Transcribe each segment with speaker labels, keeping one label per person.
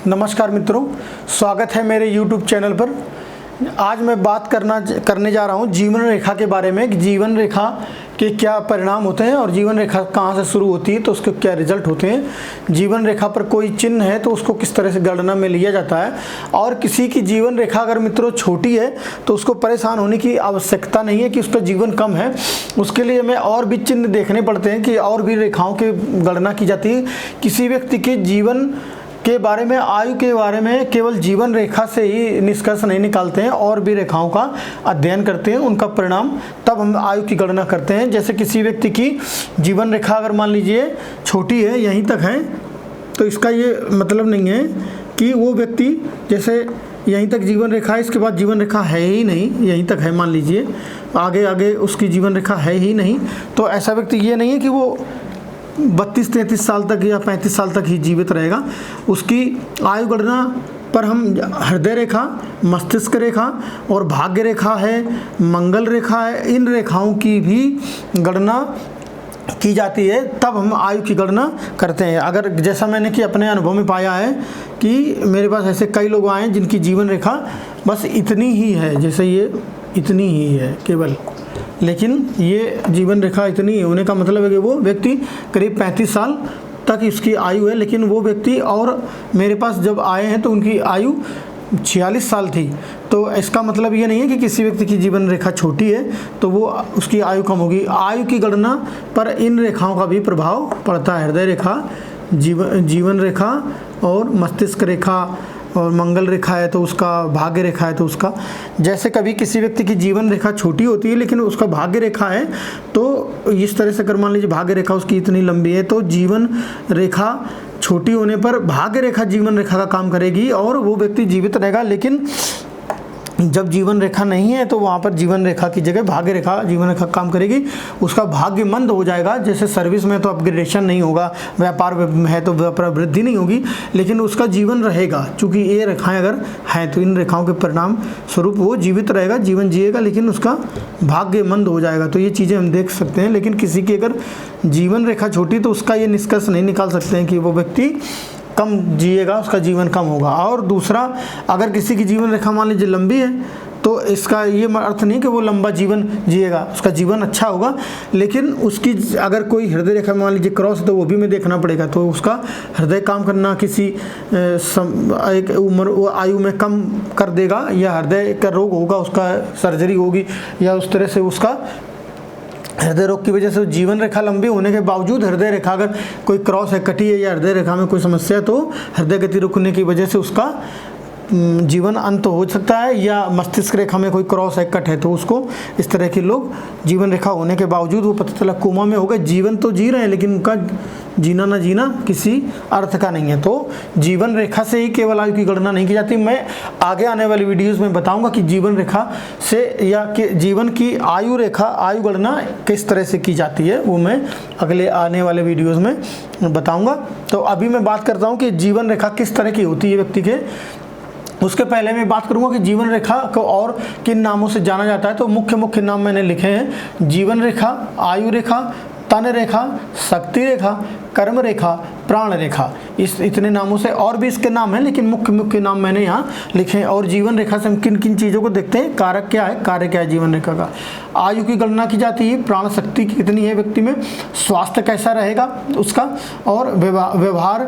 Speaker 1: नमस्कार मित्रों, स्वागत है मेरे YouTube चैनल पर। आज मैं बात करने जा रहा हूँ जीवन रेखा के बारे में कि जीवन रेखा के क्या परिणाम होते हैं और जीवन रेखा कहाँ से शुरू होती है तो उसके क्या रिजल्ट होते हैं। जीवन रेखा पर कोई चिन्ह है तो उसको किस तरह से गणना में लिया जाता है, और किसी की जीवन रेखा अगर मित्रों छोटी है तो उसको परेशान होने की आवश्यकता नहीं है कि उसका जीवन कम है। उसके लिए हमें और भी चिन्ह देखने पड़ते हैं कि और भी रेखाओं की गणना की जाती है। किसी व्यक्ति के जीवन के बारे में, आयु के बारे में केवल जीवन रेखा से ही निष्कर्ष नहीं निकालते हैं, और भी रेखाओं का अध्ययन करते हैं, उनका परिणाम, तब हम आयु की गणना करते हैं। जैसे किसी व्यक्ति की जीवन रेखा अगर मान लीजिए छोटी है, यहीं तक है, तो इसका ये मतलब नहीं है कि वो व्यक्ति, जैसे यहीं तक जीवन रेखा है, इसके बाद जीवन रेखा है ही नहीं, यहीं तक है मान लीजिए, आगे उसकी जीवन रेखा है ही नहीं, तो ऐसा व्यक्ति ये नहीं है कि वो 32-33 साल तक या 35 साल तक ही जीवित रहेगा। उसकी आयु गणना पर हम हृदय रेखा, मस्तिष्क रेखा और भाग्य रेखा है, मंगल रेखा है, इन रेखाओं की भी गणना की जाती है, तब हम आयु की गणना करते हैं। अगर जैसा मैंने कि अपने अनुभव में पाया है कि मेरे पास ऐसे कई लोग आए हैं जिनकी जीवन रेखा बस इतनी ही है, जैसे ये इतनी ही है केवल, लेकिन ये जीवन रेखा इतनी होने का मतलब है कि वो व्यक्ति करीब 35 साल तक इसकी आयु है, लेकिन वो व्यक्ति, और मेरे पास जब आए हैं तो उनकी आयु 46 साल थी। तो इसका मतलब ये नहीं है कि किसी व्यक्ति की जीवन रेखा छोटी है तो वो उसकी आयु कम होगी। आयु की गणना पर इन रेखाओं का भी प्रभाव पड़ता है। हृदय रेखा, जीवन रेखा और मस्तिष्क रेखा और मंगल रेखा है तो उसका, भाग्य रेखा है तो उसका। जैसे कभी किसी व्यक्ति की जीवन रेखा छोटी होती है लेकिन उसका भाग्य रेखा है, तो इस तरह से अगर मान लीजिए भाग्य रेखा उसकी इतनी लंबी है तो जीवन रेखा छोटी होने पर भाग्य रेखा जीवन रेखा का काम करेगी और वो व्यक्ति जीवित रहेगा। लेकिन जब जीवन रेखा नहीं है तो वहाँ पर जीवन रेखा की जगह भाग्य रेखा जीवन रेखा काम करेगी, उसका भाग्य मंद हो जाएगा। जैसे सर्विस में तो अपग्रेडेशन नहीं होगा, व्यापार है तो व्यापार वृद्धि नहीं होगी, लेकिन उसका जीवन रहेगा। चूँकि ये रेखाएं अगर हैं तो इन रेखाओं के परिणाम स्वरूप वो जीवित रहेगा, जीवन जिएगा, लेकिन उसका भाग्य मंद हो जाएगा। तो ये चीज़ें हम देख सकते हैं। लेकिन किसी की अगर जीवन रेखा छोटी तो उसका ये निष्कर्ष नहीं निकाल सकते हैं कि वो व्यक्ति कम जिएगा, उसका जीवन कम होगा। और दूसरा, अगर किसी की जीवन रेखा मान लीजिए लंबी है तो इसका ये अर्थ नहीं कि वो लंबा जीवन जिएगा, उसका जीवन अच्छा होगा, लेकिन उसकी अगर कोई हृदय रेखा मान लीजिए क्रॉस है तो वो भी हमें देखना पड़ेगा। तो उसका हृदय काम करना किसी एक उम्र आयु में कम कर देगा, या हृदय का रोग होगा, उसका सर्जरी होगी, या उस तरह से उसका हृदय रोग की वजह से जीवन रेखा लंबी होने के बावजूद हृदय रेखा अगर कोई क्रॉस है, कटी है, या हृदय रेखा में कोई समस्या है तो हृदय गति रुकने की वजह से उसका जीवन अंत हो सकता है। या मस्तिष्क रेखा में कोई क्रॉस है, कट है, तो उसको इस तरह के लोग जीवन रेखा होने के बावजूद वो पता चला कोमा में हो गए, जीवन तो जी रहे हैं लेकिन उनका जीना ना जीना किसी अर्थ का नहीं है। तो जीवन रेखा से ही केवल आयु की गणना नहीं की जाती। मैं आगे आने वाली वीडियोस में बताऊंगा कि जीवन रेखा से या कि जीवन की आयु रेखा, आयु गणना किस तरह से की जाती है, वो मैं अगले आने वाले वीडियोस में बताऊंगा। तो अभी मैं बात करता हूँ कि जीवन रेखा किस तरह की होती है व्यक्ति के। उसके पहले मैं बात करूंगा कि जीवन रेखा को और किन नामों से जाना जाता है। तो मुख्य नाम मैंने लिखे हैं: जीवन रेखा, आयु रेखा, तन रेखा, शक्ति रेखा, कर्म रेखा, प्राण रेखा। इस इतने नामों से और भी इसके नाम हैं, लेकिन मुख्य नाम मैंने यहाँ लिखे हैं। और जीवन रेखा से हम किन किन चीज़ों को देखते हैं, कारक क्या है, कार्य क्या है जीवन रेखा का। आयु की गणना की जाती है, प्राण शक्ति कितनी है व्यक्ति में, स्वास्थ्य कैसा रहेगा उसका, और व्यवहार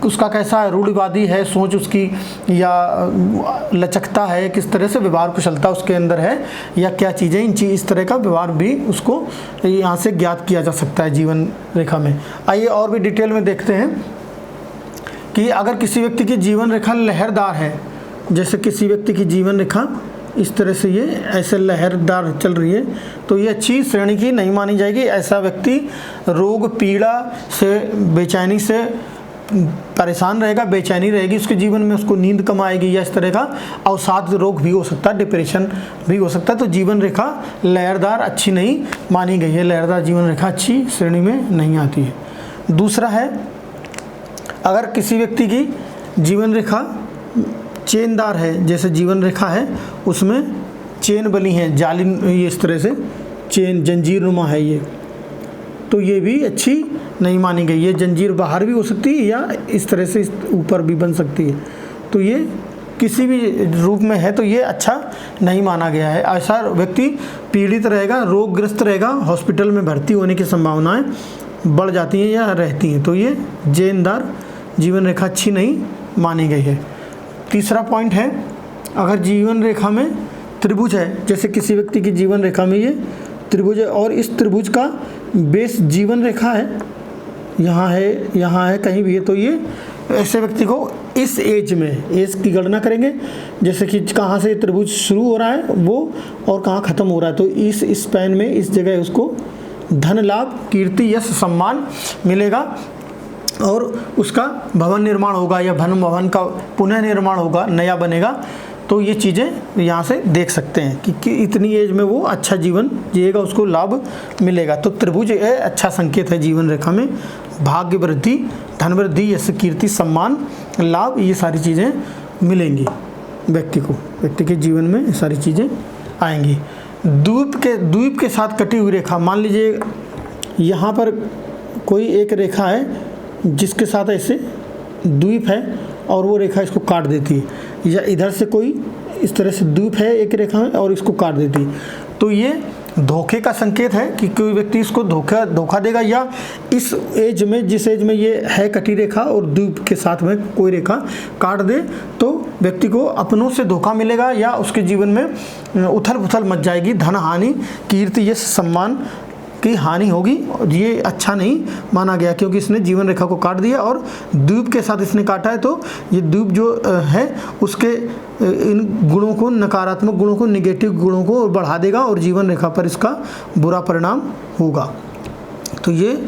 Speaker 1: उसका कैसा है, रूढ़िवादी है सोच उसकी, या लचकता है, किस तरह से व्यवहार कुशलता उसके अंदर है, या क्या चीज़ें, इस तरह का व्यवहार भी उसको यहाँ से ज्ञात किया जा सकता है जीवन रेखा में। आइए और भी डिटेल में देखते हैं कि अगर किसी व्यक्ति की जीवन रेखा लहरदार है, जैसे किसी व्यक्ति की जीवन रेखा इस तरह से ये ऐसे लहरदार चल रही है, तो ये अच्छी श्रेणी की नहीं मानी जाएगी। ऐसा व्यक्ति रोग पीड़ा से, बेचैनी से परेशान रहेगा, बेचैनी रहेगी उसके जीवन में, उसको नींद कम आएगी, या इस तरह का अवसाद रोग भी हो सकता है, डिप्रेशन भी हो सकता है। तो जीवन रेखा लहरदार अच्छी नहीं मानी गई है, लहरदार जीवन रेखा अच्छी श्रेणी में नहीं आती है। दूसरा है, अगर किसी व्यक्ति की जीवन रेखा चेनदार है, जैसे जीवन रेखा है उसमें चेन बनी है, जाली, ये इस तरह से चेन जंजीर नुमा है ये, तो ये भी अच्छी नहीं मानी गई। ये जंजीर बाहर भी हो सकती है या इस तरह से ऊपर भी बन सकती है, तो ये किसी भी रूप में है तो ये अच्छा नहीं माना गया है। ऐसा व्यक्ति पीड़ित रहेगा, रोगग्रस्त रहेगा, हॉस्पिटल में भर्ती होने की संभावनाएं बढ़ जाती हैं या रहती हैं, तो ये जैनदार जीवन रेखा अच्छी नहीं मानी गई है। तीसरा पॉइंट है, अगर जीवन रेखा में त्रिभुज है, जैसे किसी व्यक्ति की जीवन रेखा में ये त्रिभुज है और इस त्रिभुज का बेस जीवन रेखा है, यहाँ है, कहीं भी है, तो ये ऐसे व्यक्ति को इस एज में, एज की गणना करेंगे, जैसे कि कहाँ से त्रिभुज शुरू हो रहा है वो और कहाँ ख़त्म हो रहा है, तो इस स्पैन में इस जगह उसको धन लाभ, कीर्ति, यश, सम्मान मिलेगा और उसका भवन निर्माण होगा या भवन का पुनः निर्माण होगा, नया बनेगा। तो ये चीज़ें यहाँ से देख सकते हैं कि इतनी एज में वो अच्छा जीवन जिएगा, उसको लाभ मिलेगा। तो त्रिभुज ये अच्छा संकेत है जीवन रेखा में, भाग्य वृद्धि, धन वृद्धि, यश, कीर्ति, सम्मान, लाभ, ये सारी चीज़ें मिलेंगी व्यक्ति के जीवन में, ये सारी चीज़ें आएंगी। द्वीप के साथ कटी हुई रेखा, मान लीजिए यहाँ पर कोई एक रेखा है जिसके साथ ऐसे द्वीप है और वो रेखा इसको काट देती है, या इधर से कोई इस तरह से द्वीप है एक रेखा में और इसको काट देती है, तो ये धोखे का संकेत है कि कोई व्यक्ति इसको धोखा देगा, या इस एज में, जिस एज में ये है कटी रेखा और द्वीप के साथ में कोई रेखा काट दे, तो व्यक्ति को अपनों से धोखा मिलेगा या उसके जीवन में उथल पुथल मच जाएगी, धन हानि, कीर्ति, यश, सम्मान की हानि होगी। ये अच्छा नहीं माना गया क्योंकि इसने जीवन रेखा को काट दिया और द्वीप के साथ इसने काटा है, तो ये द्वीप जो है उसके इन गुणों को, नकारात्मक गुणों को, निगेटिव गुणों को बढ़ा देगा और जीवन रेखा पर इसका बुरा परिणाम होगा, तो ये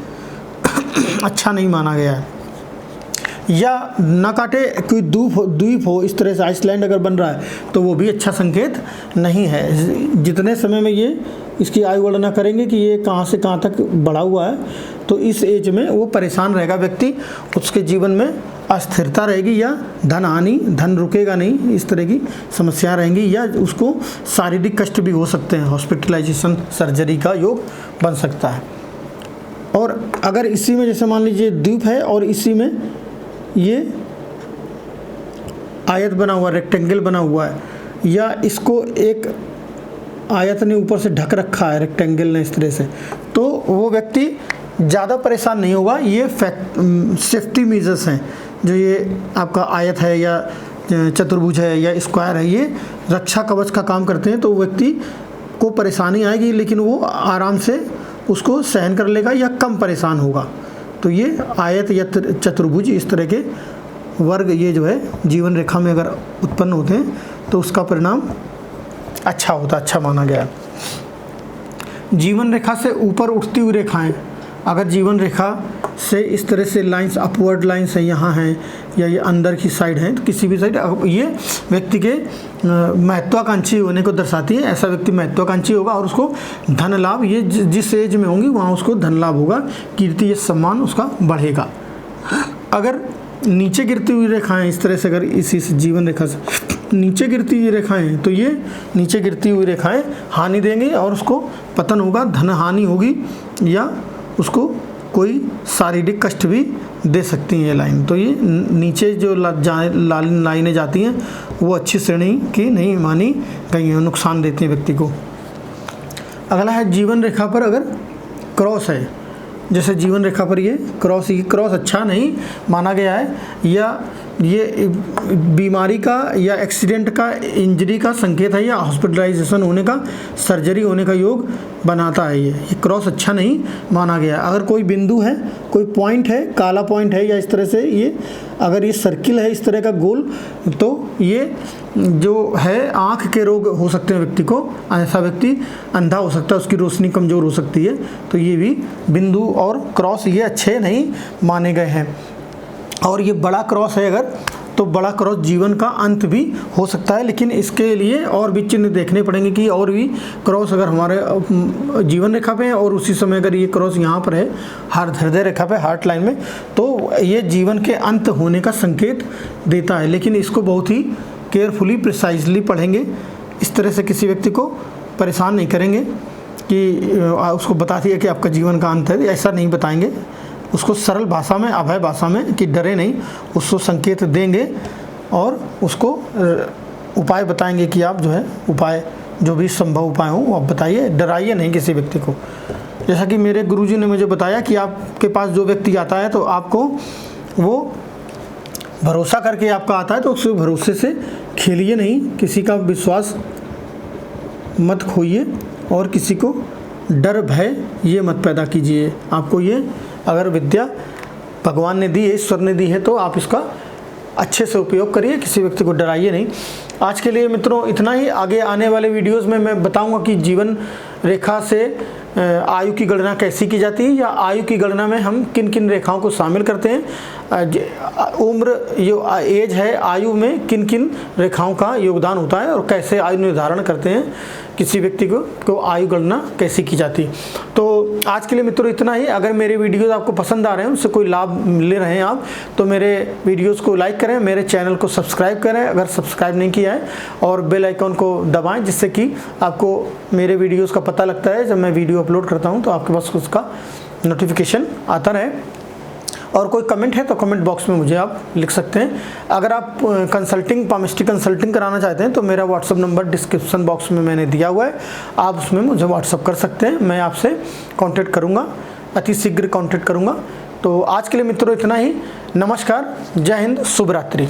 Speaker 1: अच्छा नहीं माना गया है। या न काटे, कोई द्वीप हो इस तरह से, आइसलैंड अगर बन रहा है तो वो भी अच्छा संकेत नहीं है। जितने समय में ये इसकी आयु गणना करेंगे कि ये कहाँ से कहाँ तक बढ़ा हुआ है, तो इस एज में वो परेशान रहेगा व्यक्ति, उसके जीवन में अस्थिरता रहेगी या धन हानि, धन रुकेगा नहीं, इस तरह की समस्या रहेंगी, या उसको शारीरिक कष्ट भी हो सकते हैं, हॉस्पिटलाइजेशन, सर्जरी का योग बन सकता है। और अगर इसी में, जैसे मान लीजिए द्वीप है और इसी में ये आयत बना हुआ, रेक्टेंगल बना हुआ है, या इसको एक आयत ने ऊपर से ढक रखा है रेक्टेंगल ने इस तरह से, तो वो व्यक्ति ज़्यादा परेशान नहीं होगा। ये सेफ्टी मेजर्स हैं, जो ये आपका आयत है या चतुर्भुज है या स्क्वायर है, ये रक्षा कवच का काम करते हैं, तो व्यक्ति को परेशानी आएगी लेकिन वो आराम से उसको सहन कर लेगा या कम परेशान होगा। तो ये आयत या चतुर्भुज, इस तरह के वर्ग ये जो है जीवन रेखा में अगर उत्पन्न होते हैं तो उसका परिणाम अच्छा होता, अच्छा माना गया। जीवन रेखा से ऊपर उठती हुई रेखाएं, अगर जीवन रेखा से इस तरह से लाइंस, अपवर्ड लाइंस है, यहाँ हैं या ये अंदर की साइड है, तो किसी भी साइड, ये व्यक्ति के महत्वाकांक्षी होने को दर्शाती है। ऐसा व्यक्ति महत्वाकांक्षी होगा और उसको धन लाभ, ये जिस एज में होंगी वहाँ उसको धन लाभ होगा, कीर्ति, ये सम्मान उसका बढ़ेगा। अगर नीचे गिरती हुई रेखाएं इस तरह से, अगर इसी जीवन रेखा से नीचे गिरती हुई रेखाएं हैं, तो ये नीचे गिरती हुई रेखाएं हानि देंगी और उसको पतन होगा, धन हानि होगी, या उसको कोई शारीरिक कष्ट भी दे सकती हैं ये लाइन। तो ये नीचे जो लाइनें जाती हैं वो अच्छी श्रेणी की नहीं मानी गई हैं, नुकसान देती हैं व्यक्ति को। अगला है जीवन रेखा पर अगर क्रॉस है, जैसे जीवन रेखा पर ये क्रॉस अच्छा नहीं माना गया है, या ये बीमारी का या एक्सीडेंट का, इंजरी का संकेत है, या हॉस्पिटलाइजेशन होने का, सर्जरी होने का योग बनाता है। ये क्रॉस अच्छा नहीं माना गया। अगर कोई बिंदु है, कोई पॉइंट है, काला पॉइंट है, या इस तरह से ये अगर ये सर्किल है इस तरह का गोल, तो ये जो है आँख के रोग हो सकते हैं व्यक्ति को, ऐसा व्यक्ति अंधा हो सकता है, उसकी रोशनी कमज़ोर हो सकती है। तो ये भी बिंदु और क्रॉस ये अच्छे नहीं माने गए हैं। और ये बड़ा क्रॉस है अगर, तो बड़ा क्रॉस जीवन का अंत भी हो सकता है, लेकिन इसके लिए और भी चिन्ह देखने पड़ेंगे कि और भी क्रॉस अगर हमारे जीवन रेखा पे है और उसी समय अगर ये क्रॉस यहाँ पर है हृदय रेखा पे, हार्ट लाइन में, तो ये जीवन के अंत होने का संकेत देता है। लेकिन इसको बहुत ही केयरफुली, प्रिसाइजली पढ़ेंगे, इस तरह से किसी व्यक्ति को परेशान नहीं करेंगे। कि उसको बता दिया कि आपका जीवन का अंत है, ऐसा नहीं बताएंगे। उसको सरल भाषा में, अभय भाषा में, कि डरे नहीं, उसको संकेत देंगे और उसको उपाय बताएंगे कि आप जो है उपाय, जो भी संभव उपाय हो वो आप बताइए, डराइए नहीं किसी व्यक्ति को। जैसा कि मेरे गुरुजी ने मुझे बताया कि आपके पास जो व्यक्ति आता है तो आपको वो भरोसा करके आपका आता है तो उस भरोसे से खेलिए नहीं, किसी का विश्वास मत खोइए और किसी को डर भय ये मत पैदा कीजिए। आपको ये अगर विद्या भगवान ने दी है, ईश्वर ने दी है, तो आप इसका अच्छे से उपयोग करिए, किसी व्यक्ति को डराइए नहीं। आज के लिए मित्रों इतना ही। आगे आने वाले वीडियोस में मैं बताऊंगा कि जीवन रेखा से आयु की गणना कैसी की जाती है, या आयु की गणना में हम किन किन रेखाओं को शामिल करते हैं, उम्र जो एज है, आयु में किन किन रेखाओं का योगदान होता है, और कैसे आयु निर्धारण करते हैं, किसी व्यक्ति को आयु गणना कैसी की जाती है। तो आज के लिए मित्रों इतना ही। अगर मेरे वीडियोस आपको पसंद आ रहे हैं, उससे कोई लाभ ले रहे हैं आप, तो मेरे वीडियोस को लाइक करें, मेरे चैनल को सब्सक्राइब करें अगर सब्सक्राइब नहीं किया है, और बेल आइकन को दबाएं, जिससे कि आपको मेरे वीडियोस का पता लगता है। जब मैं वीडियो अपलोड करता हूं तो आपके पास उसका नोटिफिकेशन आता रहे। और कोई कमेंट है तो कमेंट बॉक्स में मुझे आप लिख सकते हैं। अगर आप कंसल्टिंग, पामिस्ट्री कंसल्टिंग कराना चाहते हैं तो मेरा व्हाट्सअप नंबर डिस्क्रिप्शन बॉक्स में मैंने दिया हुआ है, आप उसमें मुझे व्हाट्सअप कर सकते हैं। मैं आपसे कांटेक्ट करूंगा, अति शीघ्र कांटेक्ट करूंगा। तो आज के लिए मित्रों इतना ही। नमस्कार, जय हिंद, शुभ रात्रि।